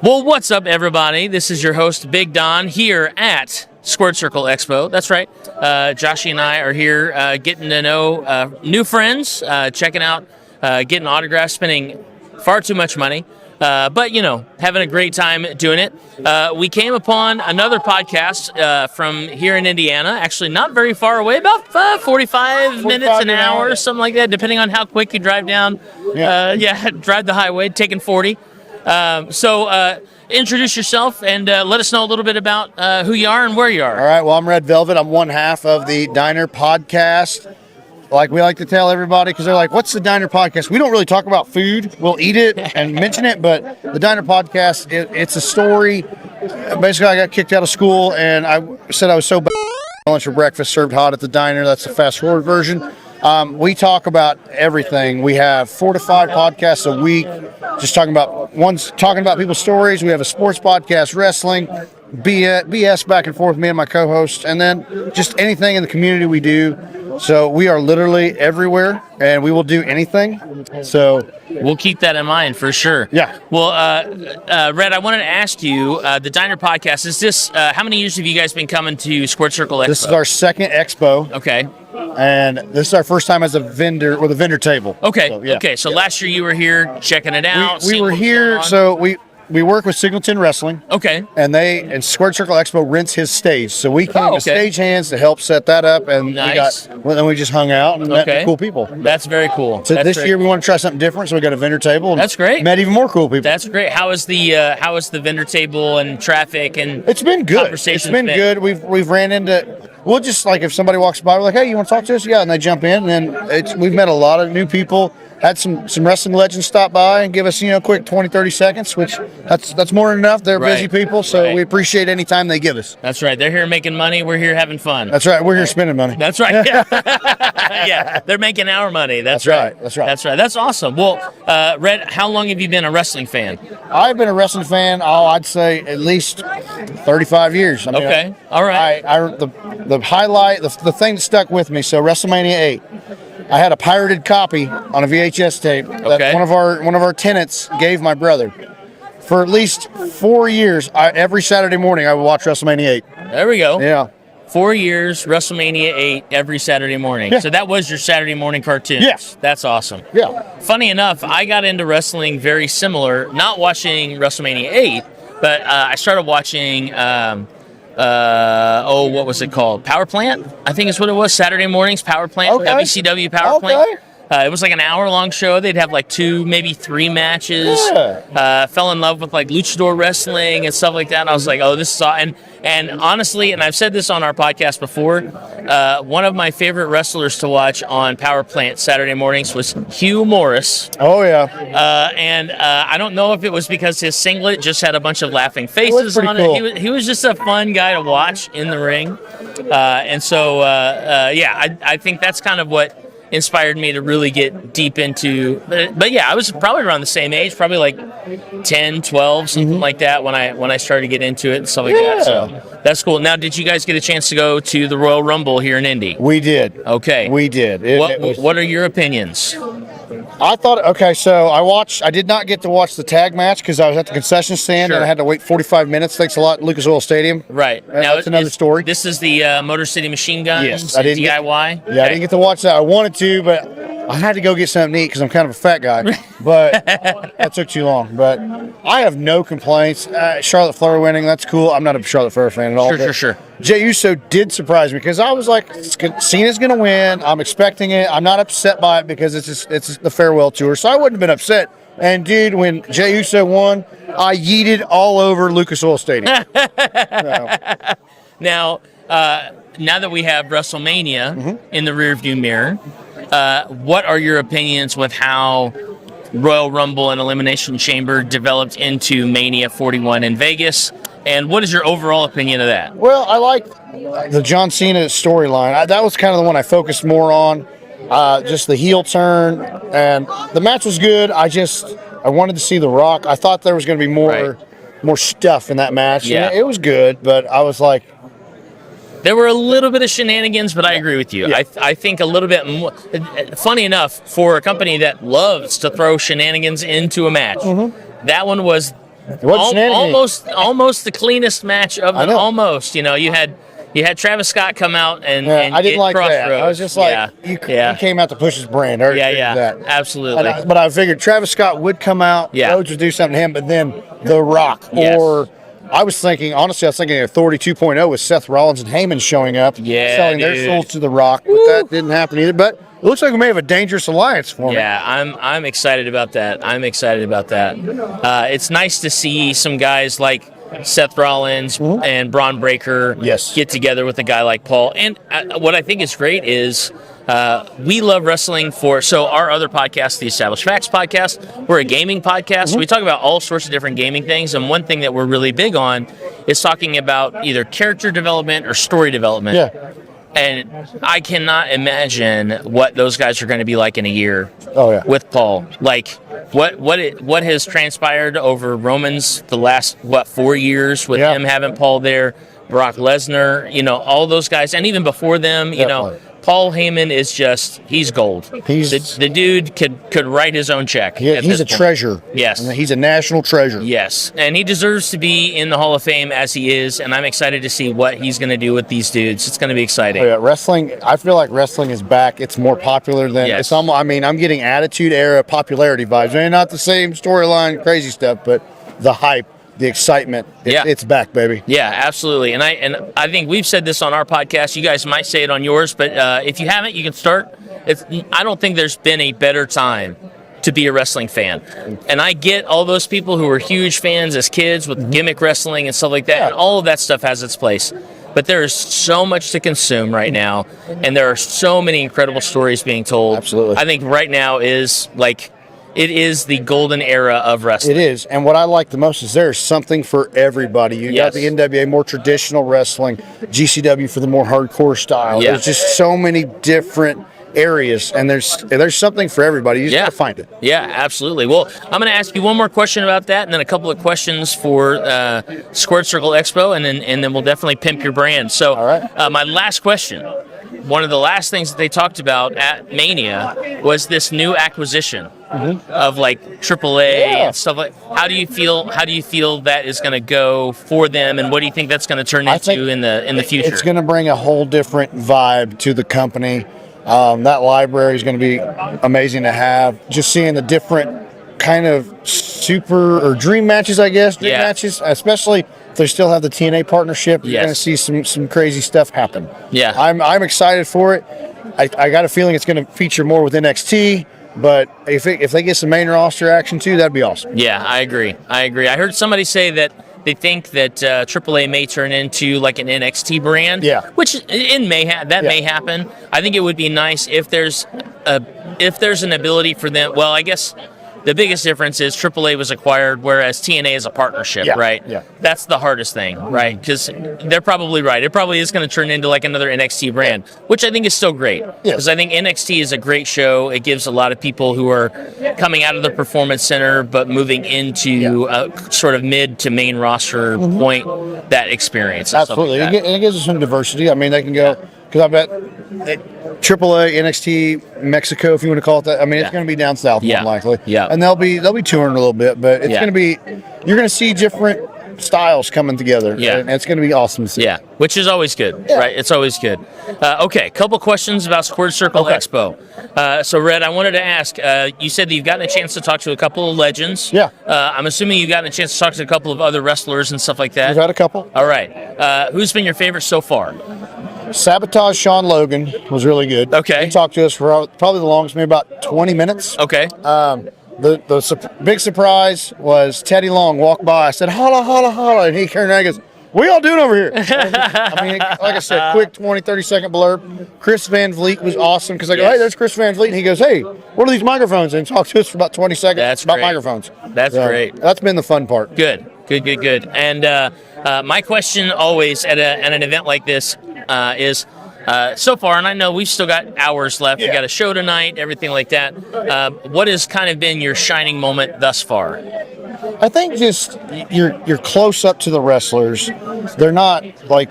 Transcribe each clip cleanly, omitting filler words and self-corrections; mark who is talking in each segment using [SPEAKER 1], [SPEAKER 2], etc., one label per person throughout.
[SPEAKER 1] Well, what's up, everybody? This is your host, Big Don, here at Squared Circle Expo. That's right. Joshy and I are here getting to know new friends, checking out, getting autographs, spending far too much money. But, you know, having a great time doing it. We came upon another podcast from here in Indiana, actually not very far away, about 45 minutes, an hour, something like that, depending on how quick you drive down. Drive the highway, taking 40. So introduce yourself and let us know a little bit about who you are and where you are.
[SPEAKER 2] All right, well, I'm Red Velvet. I'm one half of the Diner Podcast. Like we like to tell everybody, because they're like, what's the Diner Podcast? We don't really talk about food. We'll eat it and mention it, but the Diner Podcast, it's a story. Basically, I got kicked out of school, and I said I was so bad. Lunch for breakfast served hot at the diner. That's the fast forward version. We talk about everything. We have 4 to 5 podcasts a week, just talking about people's stories. We have a sports podcast, wrestling, BS back and forth, me and my co-host, and then just anything in the community we do. So we are literally everywhere, and we will do anything. So
[SPEAKER 1] we'll keep that in mind for sure.
[SPEAKER 2] Yeah.
[SPEAKER 1] Well, Red, I wanted to ask you, the Diner Podcast, is this, how many years have you guys been coming to Squared Circle Expo?
[SPEAKER 2] This is our second expo.
[SPEAKER 1] Okay.
[SPEAKER 2] And this is our first time as a vendor with a vendor table.
[SPEAKER 1] Okay.
[SPEAKER 2] So, yeah.
[SPEAKER 1] Okay. So last year you were here checking it out.
[SPEAKER 2] We were here, so we work with Singleton Wrestling.
[SPEAKER 1] Okay.
[SPEAKER 2] And Squared Circle Expo rents his stage. So we came as stage hands to help set that up, and
[SPEAKER 1] nice.
[SPEAKER 2] then we just hung out and met cool people.
[SPEAKER 1] That's very cool.
[SPEAKER 2] So this year we want to try something different, so we got a vendor table. And
[SPEAKER 1] that's great.
[SPEAKER 2] Met even more cool people.
[SPEAKER 1] That's great. How is the vendor table and traffic and
[SPEAKER 2] it's been good.
[SPEAKER 1] It's
[SPEAKER 2] been good. We've ran into. We'll just, like, if somebody walks by, we're like, hey, you want to talk to us? Yeah, and they jump in, and then we've met a lot of new people. Had some wrestling legends stop by and give us, quick 20, 30 seconds, which that's more than enough. They're busy people, so we appreciate any time they give us.
[SPEAKER 1] That's right. They're here making money. We're here having fun.
[SPEAKER 2] That's right. We're here spending money.
[SPEAKER 1] That's right. Yeah. Yeah. They're making our money. That's right.
[SPEAKER 2] That's right.
[SPEAKER 1] That's right. That's awesome. Well, Red, how long have you been a wrestling fan?
[SPEAKER 2] I've been a wrestling fan, I'd say at least 35 years.
[SPEAKER 1] Okay. All right.
[SPEAKER 2] The highlight, the thing that stuck with me, so WrestleMania 8. I had a pirated copy on a VHS tape that one of our tenants gave my brother. For at least 4 years, every Saturday morning I would watch WrestleMania 8.
[SPEAKER 1] There we go.
[SPEAKER 2] Yeah.
[SPEAKER 1] 4 years, WrestleMania 8 every Saturday morning. Yeah. So that was your Saturday morning cartoons.
[SPEAKER 2] Yes.
[SPEAKER 1] That's awesome.
[SPEAKER 2] Yeah.
[SPEAKER 1] Funny enough, I got into wrestling very similar, not watching WrestleMania 8, but I started watching what was it called? Power Plant, I think is what it was. Saturday mornings, Power Plant, WCW Power Plant. It was like an hour-long show. They'd have like 2, maybe 3 matches. Yeah. Fell in love with like luchador wrestling and stuff like that. And I was like, oh, this is awesome. And honestly, and I've said this on our podcast before, one of my favorite wrestlers to watch on Power Plant Saturday mornings was Hugh Morris.
[SPEAKER 2] Oh, yeah.
[SPEAKER 1] And I don't know if it was because his singlet just had a bunch of laughing faces on
[SPEAKER 2] cool.
[SPEAKER 1] it. He was just a fun guy to watch in the ring. I think that's kind of what inspired me to really get deep into, but yeah, I was probably around the same age, probably like 10, 12, something like that when I started to get into it and stuff like that. So that's cool. Now, did you guys get a chance to go to the Royal Rumble here in Indy?
[SPEAKER 2] We did.
[SPEAKER 1] Okay.
[SPEAKER 2] We did.
[SPEAKER 1] What are your opinions?
[SPEAKER 2] I thought, so I did not get to watch the tag match because I was at the concession stand and I had to wait 45 minutes. Thanks a lot, Lucas Oil Stadium.
[SPEAKER 1] Right.
[SPEAKER 2] Now, that's another story.
[SPEAKER 1] This is the Motor City Machine Guns
[SPEAKER 2] DIY?
[SPEAKER 1] I
[SPEAKER 2] didn't get to watch that. I wanted to, but I had to go get something to eat because I'm kind of a fat guy. But that took too long. But I have no complaints. Charlotte Flair winning, that's cool. I'm not a Charlotte Flair fan at all.
[SPEAKER 1] Sure.
[SPEAKER 2] Jey Uso did surprise me because I was like, Cena's going to win. I'm expecting it. I'm not upset by it because it's the farewell tour, so I wouldn't have been upset. And, dude, when Jey Uso won, I yeeted all over Lucas Oil Stadium.
[SPEAKER 1] Now that we have WrestleMania in the rearview mirror, what are your opinions with how Royal Rumble and Elimination Chamber developed into Mania 41 in Vegas? And what is your overall opinion of that?
[SPEAKER 2] Well, I like the John Cena storyline. That was kind of the one I focused more on. Just the heel turn, and the match was good. I wanted to see The Rock. I thought there was going to be more stuff in that match.
[SPEAKER 1] Yeah.
[SPEAKER 2] It was good, but I was like,
[SPEAKER 1] there were a little bit of shenanigans, but I agree with you. Yeah. I think a little bit more. Funny enough, for a company that loves to throw shenanigans into a match, that one was
[SPEAKER 2] It wasn't shenanigans.
[SPEAKER 1] almost the cleanest match of
[SPEAKER 2] I
[SPEAKER 1] them.
[SPEAKER 2] know.
[SPEAKER 1] Almost, you had Travis Scott come out and
[SPEAKER 2] I didn't
[SPEAKER 1] get
[SPEAKER 2] like that.
[SPEAKER 1] Crossroads.
[SPEAKER 2] I was just like, you came out to push his brand. I already figured that.
[SPEAKER 1] Absolutely.
[SPEAKER 2] But I figured Travis Scott would come out, Rhodes would do something to him, but then The Rock or I was thinking Authority 2.0 with Seth Rollins and Heyman showing up, selling their souls to The Rock, but that didn't happen either. But it looks like we may have a dangerous alliance for me.
[SPEAKER 1] Yeah, I'm excited about that. It's nice to see some guys like Seth Rollins and Braun Breaker get together with a guy like Paul. And what I think is great is we love wrestling so our other podcast, the Established Facts podcast, we're a gaming podcast. So we talk about all sorts of different gaming things. And one thing that we're really big on is talking about either character development or story development.
[SPEAKER 2] Yeah.
[SPEAKER 1] And I cannot imagine what those guys are going to be like in a year with Paul. Like what has transpired over Roman's the last 4 years with him having Paul there, Brock Lesnar, all those guys, and even before them, Paul Heyman is he's gold. The dude could write his own check.
[SPEAKER 2] He's a treasure.
[SPEAKER 1] Yes.
[SPEAKER 2] And he's a national treasure.
[SPEAKER 1] Yes. And he deserves to be in the Hall of Fame as he is, and I'm excited to see what he's going to do with these dudes. It's going to be exciting.
[SPEAKER 2] Oh, yeah, wrestling, I feel like wrestling is back. It's more popular than it's almost, I'm getting Attitude Era popularity vibes. Maybe not the same storyline, crazy stuff, but the hype, the excitement, it's back, baby.
[SPEAKER 1] Yeah, absolutely. And I think we've said this on our podcast. You guys might say it on yours, but if you haven't, you can start. I don't think there's been a better time to be a wrestling fan. And I get all those people who were huge fans as kids with gimmick wrestling and stuff like that, and all of that stuff has its place. But there is so much to consume right now, and there are so many incredible stories being told.
[SPEAKER 2] Absolutely.
[SPEAKER 1] I think right now is it is the golden era of wrestling.
[SPEAKER 2] It is. And what I like the most is there's something for everybody. You got the NWA, more traditional wrestling, GCW for the more hardcore style. There's just so many different areas, and there's something for everybody. You just got to find it.
[SPEAKER 1] Yeah, absolutely. Well, I'm going to ask you one more question about that, and then a couple of questions for Squared Circle Expo, and then we'll definitely pimp your brand. So my last question, one of the last things that they talked about at Mania was this new acquisition of AAA and stuff like. How do you feel that is going to go for them, and what do you think that's going to turn into in the future?
[SPEAKER 2] It's going to bring a whole different vibe to the company. That library is going to be amazing to have. Just seeing the different kind of super or dream matches, I guess. Dream matches, especially if they still have the TNA partnership. You're going to see some crazy stuff happen.
[SPEAKER 1] Yeah,
[SPEAKER 2] I'm excited for it. I got a feeling it's going to feature more with NXT. But if they get some main roster action too, that'd be awesome.
[SPEAKER 1] Yeah, I agree. I heard somebody say that they think that AAA may turn into like an NXT brand. Yeah, which may happen. I think it would be nice if there's an ability for them. Well, I guess the biggest difference is AAA was acquired, whereas TNA is a partnership, right? Yeah. That's the hardest thing, right? Because they're probably right. It probably is going to turn into like another NXT brand, which I think is still great. Because I think NXT is a great show. It gives a lot of people who are coming out of the Performance Center but moving into a sort of mid to main roster point that experience.
[SPEAKER 2] Absolutely.
[SPEAKER 1] Like that.
[SPEAKER 2] It gives us some diversity. I mean, they can go, because I bet AAA, NXT, Mexico, if you want to call it that. I mean, it's going to be down south more likely. Yeah. And they'll be touring a little bit, but it's going to be, you're going to see different styles coming together. Yeah. And it's going to be awesome to see.
[SPEAKER 1] Yeah. Which is always good, right? It's always good. Okay. Couple questions about Squared Circle Expo. So Red, I wanted to ask, you said that you've gotten a chance to talk to a couple of legends. Yeah. I'm assuming you've gotten a chance to talk to a couple of other wrestlers and stuff like that.
[SPEAKER 2] We've had a couple.
[SPEAKER 1] All right. Who's been your favorite so far?
[SPEAKER 2] Sabotage Sean Logan was really good. Okay. He talked to us for probably the longest, maybe about 20 minutes. Okay. The big surprise was Teddy Long walked by. I said, holla, holla, holla. And he turned around and goes, what y'all doing over here? I mean, like I said, quick 20, 30-second blurb. Chris Van Vliet was awesome because I go, hey, there's Chris Van Vliet. And he goes, hey, what are these microphones? And he talked to us for about 20 seconds about microphones.
[SPEAKER 1] That's great.
[SPEAKER 2] That's been the fun part.
[SPEAKER 1] Good. And my question always at an event like this is, so far, and I know we've still got hours left. We got a show tonight, everything like that. What has kind of been your shining moment thus far?
[SPEAKER 2] I think just you're close up to the wrestlers. They're not like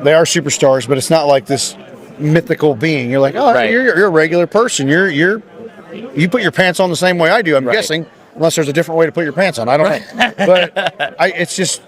[SPEAKER 2] they are superstars, but it's not like this mythical being. You're like, oh, you're a regular person. You put your pants on the same way I do. I'm guessing. unless there's a different way to put your pants on. I don't know. But it's just,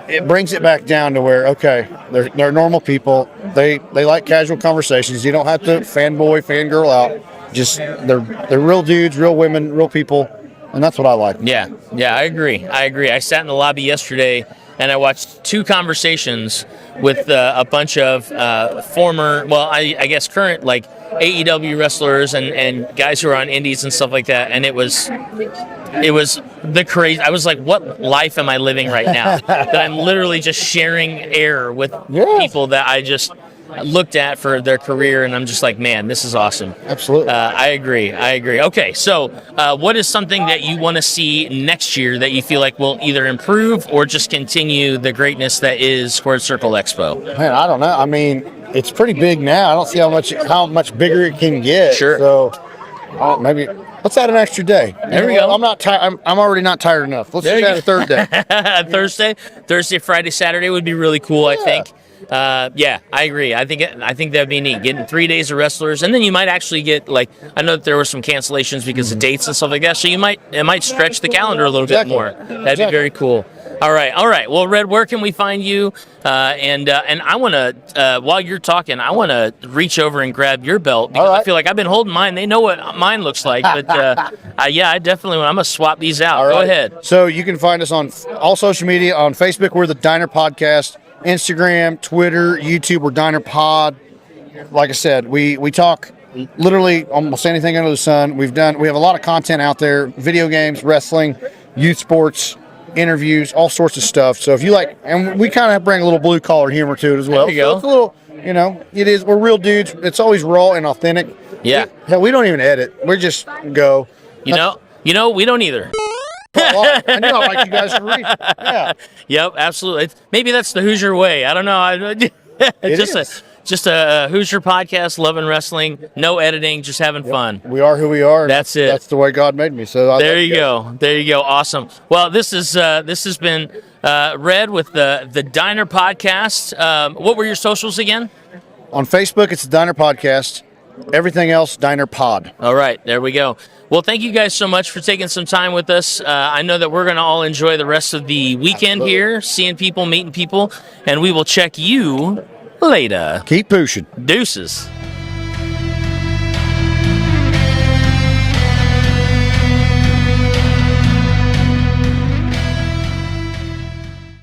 [SPEAKER 2] it brings it back down to where, okay, they're normal people. They like casual conversations. You don't have to fanboy, fangirl out. Just they're real dudes, real women, real people, and that's what I like.
[SPEAKER 1] Yeah, I agree. I sat in the lobby yesterday and I watched 2 conversations with a bunch of former, well, I guess current like AEW wrestlers and guys who are on indies and stuff like that, and it was the crazy. I was like, what life am I living right now? That I'm literally just sharing air with people that I just looked at for their career, and I'm just like, man, this is awesome.
[SPEAKER 2] Absolutely.
[SPEAKER 1] I agree. Okay, so what is something that you want to see next year that you feel like will either improve or just continue the greatness that is Squared Circle Expo?
[SPEAKER 2] Man, I don't know. I mean, it's pretty big now. I don't see how much bigger it can get.
[SPEAKER 1] Sure.
[SPEAKER 2] So maybe let's add an extra day.
[SPEAKER 1] There we go.
[SPEAKER 2] I'm not tired. I'm already not tired enough. Let's just add a third day.
[SPEAKER 1] Thursday, Friday, Saturday would be really cool. I think. I agree. I think that'd be neat. Getting 3 days of wrestlers, and then you might actually get like, I know that there were some cancellations because of dates and stuff like that. So it might stretch the calendar a little bit more. That'd be very cool. All right. Well, Red, where can we find you? And I want to, while you're talking, I want to reach over and grab your belt because I feel like I've been holding mine. They know what mine looks like, but I definitely want. I'm gonna swap these out. Go ahead.
[SPEAKER 2] So you can find us on all social media. On Facebook, we're the Diner Podcast. Instagram, Twitter, YouTube, we're Diner Pod. Like I said, we talk literally almost anything under the sun. We have a lot of content out there: video games, wrestling, youth sports, interviews, all sorts of stuff. So if you like, and we kind of bring a little blue collar humor to it as well.
[SPEAKER 1] There you go.
[SPEAKER 2] So it's a little, it is. We're real dudes. It's always raw and authentic.
[SPEAKER 1] Yeah.
[SPEAKER 2] Hell, we don't even edit. We just go.
[SPEAKER 1] We don't either.
[SPEAKER 2] I knew I like you guys to read. Yeah.
[SPEAKER 1] Yep, absolutely. Maybe that's the Hoosier way. I don't know. Just a Hoosier podcast, loving wrestling, no editing, just having fun.
[SPEAKER 2] We are who we are.
[SPEAKER 1] That's it.
[SPEAKER 2] That's the way God made me. So
[SPEAKER 1] there you go. Awesome. Well, this has been Red with the Diner Podcast. What were your socials again?
[SPEAKER 2] On Facebook, it's the Diner Podcast. Everything else, Diner Pod.
[SPEAKER 1] All right, there we go. Well, thank you guys so much for taking some time with us. I know that we're going to all enjoy the rest of the weekend here, seeing people, meeting people, and we will check you later.
[SPEAKER 2] Keep pushing.
[SPEAKER 1] Deuces.